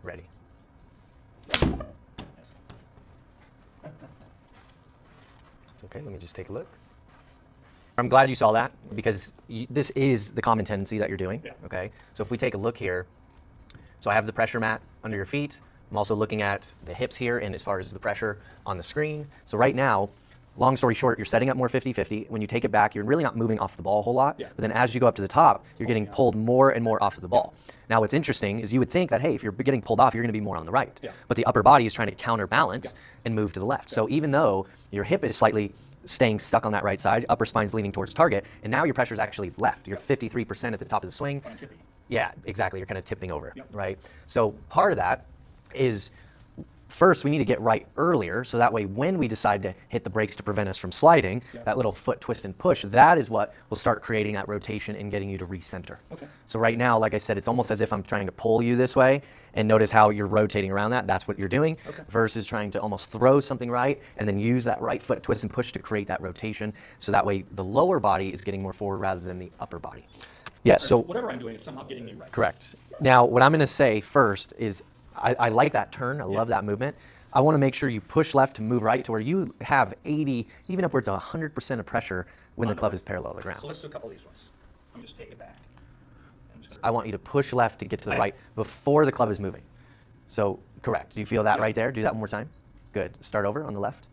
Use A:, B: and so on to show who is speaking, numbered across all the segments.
A: Ready. Okay, let me just take a look. I'm glad you saw that because this is the common tendency that you're doing.
B: Yeah.
A: Okay, so if we take a look here, so I have the pressure mat under your feet. I'm also looking at the hips here and as far as the pressure on the screen. So right now, long story short, you're setting up more 50-50. When you take it back, you're really not moving off the ball a whole lot.
B: Yeah.
A: But then as you go up to the top, you're getting pulled more and more off of the ball. Now what's interesting is you would think that, hey, if you're getting pulled off, you're going to be more on the right.
B: Yeah.
A: But the upper body is trying to counterbalance and move to the left. So even though your hip is slightly staying stuck on that right side, upper spine's leaning towards target, and now your pressure is actually left. You're 53% at the top of the swing. Yeah, exactly. You're kind of tipping over, right? So part of that is first we need to get right earlier, so that way when we decide to hit the brakes to prevent us from sliding, that little foot twist and push, that is what will start creating that rotation and getting you to recenter.
B: Okay.
A: So right now, like I said, it's almost as if I'm trying to pull you this way, and notice how you're rotating around that. That's what you're doing, versus trying to almost throw something right and then use that right foot twist and push to create that rotation, so that way the lower body is getting more forward rather than the upper body. Yes, so
B: whatever I'm doing, it's somehow getting me right.
A: correct. Now, what I'm going to say first is I like that turn. I love that movement. I want to make sure you push left to move right to where you have 80, even upwards of 100% of pressure when the club is parallel to the ground.
B: So let's do a couple of these ones. I'm just take it back.
A: I want you to push left to get to the right before the club is moving. So, correct. Do you feel that right there? Do that one more time. Good. Start over on the left.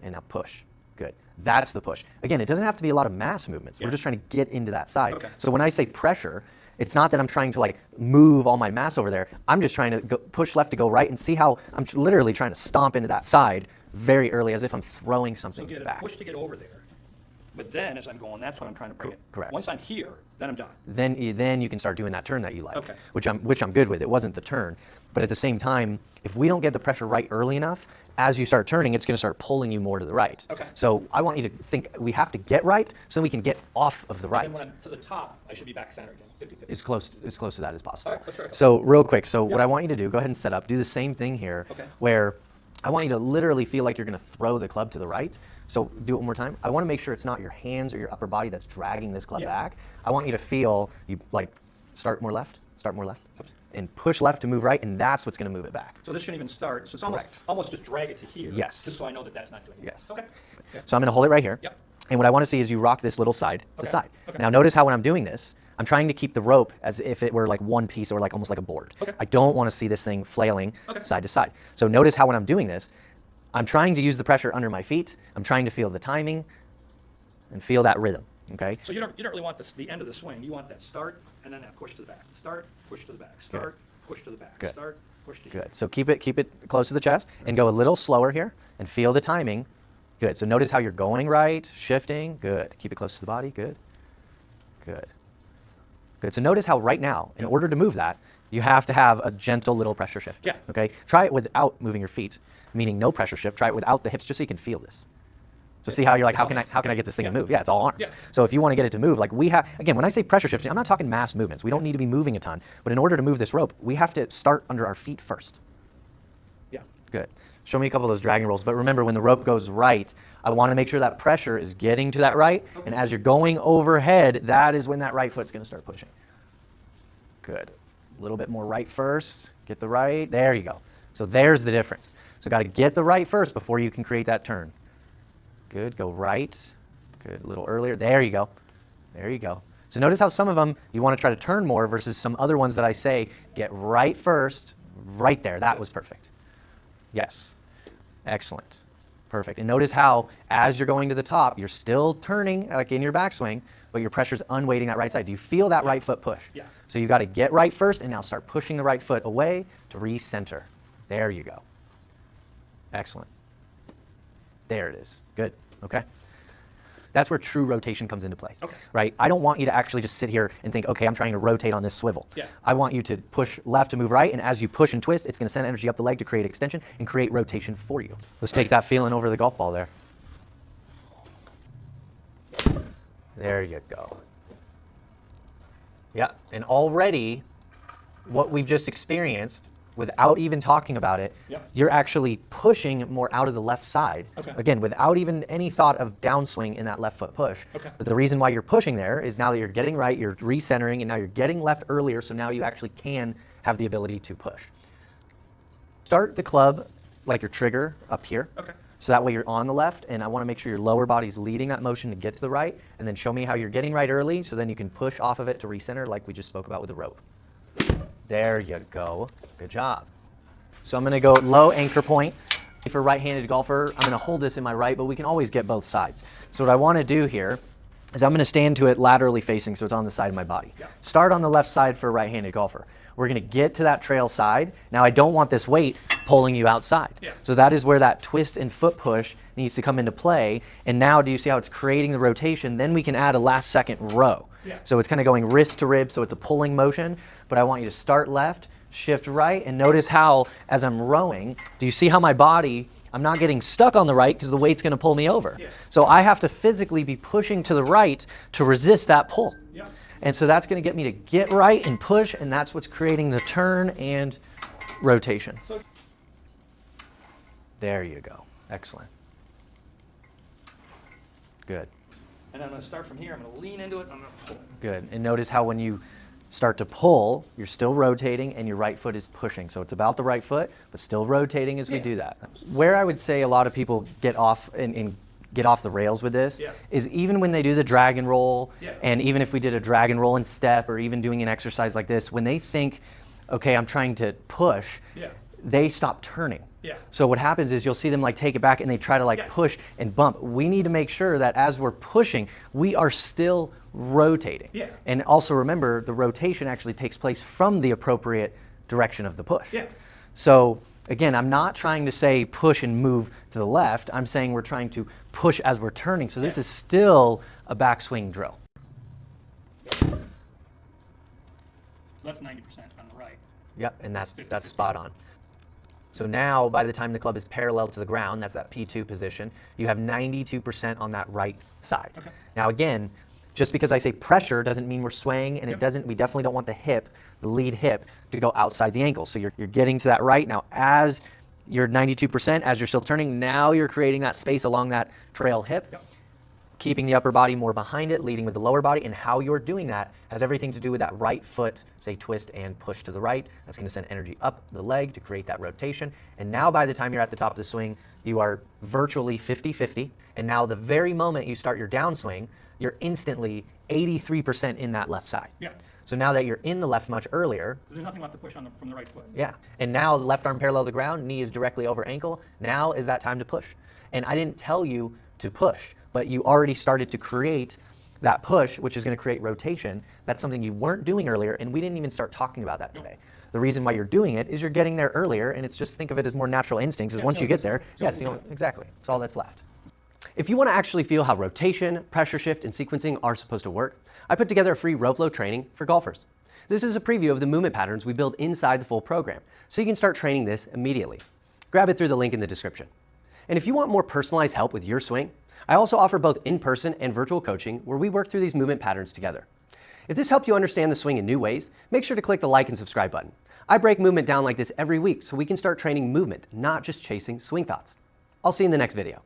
A: And now push. Good. That's the push. Again, it doesn't have to be a lot of mass movements. We're just trying to get into that side. So when I say pressure, it's not that I'm trying to like move all my mass over there. I'm just trying to go, push left to go right, and see how I'm literally trying to stomp into that side very early, as if I'm throwing something back.
B: Push to get over there. But then as I'm going, that's when I'm trying to bring it.
A: Correct.
B: Once I'm here, then I'm done.
A: Then you can start doing that turn that you like,
B: Okay.
A: which I'm good with. It wasn't the turn, but at the same time, if we don't get the pressure right early enough, as you start turning, it's going to start pulling you more to the right.
B: Okay.
A: So I want you to think we have to get right so we can get off of the right.
B: And then when I'm to the top, I should be back center again, 50-50.
A: As close to that as possible.
B: All right, let's try it.
A: So real quick, so what I want you to do, go ahead and set up, do the same thing here,
B: Okay.
A: where I want you to literally feel like you're going to throw the club to the right. So do it one more time. I want to make sure it's not your hands or your upper body that's dragging this club back. I want you to feel you like start more left, and push left to move right, and that's what's going to move it back.
B: So this shouldn't even start. So it's
A: Correct.
B: almost just drag it to here.
A: Yes.
B: Just so I know that that's not doing it.
A: Yes.
B: Okay.
A: So I'm going to hold it right here.
B: Yep.
A: And what I want to see is you rock this little side to
B: Okay.
A: side.
B: Okay.
A: Now notice how when I'm doing this, I'm trying to keep the rope as if it were like one piece or like almost like a board.
B: Okay.
A: I don't want to see this thing flailing side to side. So notice how when I'm doing this, I'm trying to use the pressure under my feet. I'm trying to feel the timing and feel that rhythm. Okay.
B: So you don't really want the end of the swing. You want that start and then that push to the back. Start, push to the back. Start, push to the back.
A: Good.
B: Start, push to here.
A: Good. So keep it close to the chest and go a little slower here and feel the timing. Good. So notice how you're going right, shifting. Good. Keep it close to the body. Good. Good. Good. So notice how right now, in order to move that, you have to have a gentle little pressure shift.
B: Yeah.
A: Okay. Try it without moving your feet, meaning no pressure shift. Try it without the hips, just so you can feel this. So see how you're like, how can I get this thing to move? Yeah, it's all arms.
B: Yeah.
A: So if you want to get it to move, like we have, again, when I say pressure shifting, I'm not talking mass movements. We don't need to be moving a ton, but in order to move this rope, we have to start under our feet first.
B: Yeah.
A: Good. Show me a couple of those dragging rolls. But remember, when the rope goes right, I want to make sure that pressure is getting to that right. And as you're going overhead, that is when that right foot's going to start pushing. Good. A little bit more right first. Get the right. There you go. So there's the difference. So got to get the right first before you can create that turn. Good. Go right. Good. A little earlier. There you go. There you go. So notice how some of them you want to try to turn more versus some other ones that I say get right first. Right there. That was perfect. Yes. Excellent. Perfect. And notice how as you're going to the top, you're still turning like in your backswing, but your pressure's unweighting that right side. Do you feel that right foot push?
B: Yeah.
A: So you got to get right first and now start pushing the right foot away to recenter. There you go. Excellent. There it is. Good. Okay. That's where true rotation comes into place.
B: Okay.
A: Right? I don't want you to actually just sit here and think, okay, I'm trying to rotate on this swivel.
B: Yeah.
A: I want you to push left to move right, and as you push and twist, it's going to send energy up the leg to create extension and create rotation for you. Let's take that feeling over the golf ball there. There you go. Yeah, and already what we've just experienced, without even talking about it,
B: Yep.
A: you're actually pushing more out of the left side.
B: Okay.
A: Again, without even any thought of downswing in that left foot push.
B: Okay.
A: But the reason why you're pushing there is now that you're getting right, you're recentering, and now you're getting left earlier, so now you actually can have the ability to push. Start the club like your trigger up here.
B: Okay.
A: So that way you're on the left, and I want to make sure your lower body's leading that motion to get to the right, and then show me how you're getting right early, so then you can push off of it to recenter like we just spoke about with the rope. There you go. Good job. So I'm going to go low anchor point. For a right-handed golfer, I'm going to hold this in my right, but we can always get both sides. So what I want to do here is I'm going to stand to it laterally facing, so it's on the side of my body.
B: Yeah.
A: Start on the left side for a right-handed golfer. We're going to get to that trail side. Now I don't want this weight pulling you outside.
B: Yeah.
A: So that is where that twist and foot push needs to come into play. And now do you see how it's creating the rotation? Then we can add a last second row.
B: Yeah.
A: So it's kind of going wrist to rib, so it's a pulling motion, but I want you to start left, shift right, and notice how, as I'm rowing, do you see how my body, I'm not getting stuck on the right because the weight's going to pull me over.
B: Yeah.
A: So I have to physically be pushing to the right to resist that pull.
B: Yeah.
A: And so that's going to get me to get right and push, and that's what's creating the turn and rotation.
B: So
A: There you go. Excellent. Good.
B: and I'm going to start from here. I'm going to lean into it. I'm going to pull.
A: Good. And notice how when you start to pull, you're still rotating and your right foot is pushing. So it's about the right foot, but still rotating as we do that. Where I would say a lot of people get off and get off the rails with this is even when they do the drag and roll, and even if we did a drag and roll and step, or even doing an exercise like this, when they think, okay, I'm trying to push, they stop turning. So what happens is you'll see them like take it back and they try to like push and bump. We need to make sure that as we're pushing, we are still rotating. And also remember, the rotation actually takes place from the appropriate direction of the push. So again, I'm not trying to say push and move to the left. I'm saying we're trying to push as we're turning. So this is still a backswing drill.
B: So that's 90% on the right.
A: Yep, and that's spot on. So now, by the time the club is parallel to the ground, that's that P2 position, you have 92% on that right side. Now again, just because I say pressure doesn't mean we're swaying, and we definitely don't want the hip, the lead hip, to go outside the ankle. So you're getting to that right. Now as you're 92%, as you're still turning, now you're creating that space along that trail hip, keeping the upper body more behind it, leading with the lower body, and how you're doing that has everything to do with that right foot, say twist and push to the right. That's going to send energy up the leg to create that rotation. And now by the time you're at the top of the swing, you are virtually 50-50. And now the very moment you start your downswing, you're instantly 83% in that left side. So now that you're in the left much earlier,
B: there's nothing left to push on from the right foot.
A: And now left arm parallel to the ground, knee is directly over ankle. Now is that time to push. And I didn't tell you to push, but you already started to create that push, which is going to create rotation. That's something you weren't doing earlier, and we didn't even start talking about that today. The reason why you're doing it is you're getting there earlier, and it's just think of it as more natural instincts. Is once you get there, exactly. It's all that's left.
C: If you want to actually feel how rotation, pressure shift, and sequencing are supposed to work, I put together a free row flow training for golfers. This is a preview of the movement patterns we build inside the full program, so you can start training this immediately. Grab it through the link in the description. And if you want more personalized help with your swing, I also offer both in-person and virtual coaching where we work through these movement patterns together. If this helped you understand the swing in new ways, make sure to click the like and subscribe button. I break movement down like this every week so we can start training movement, not just chasing swing thoughts. I'll see you in the next video.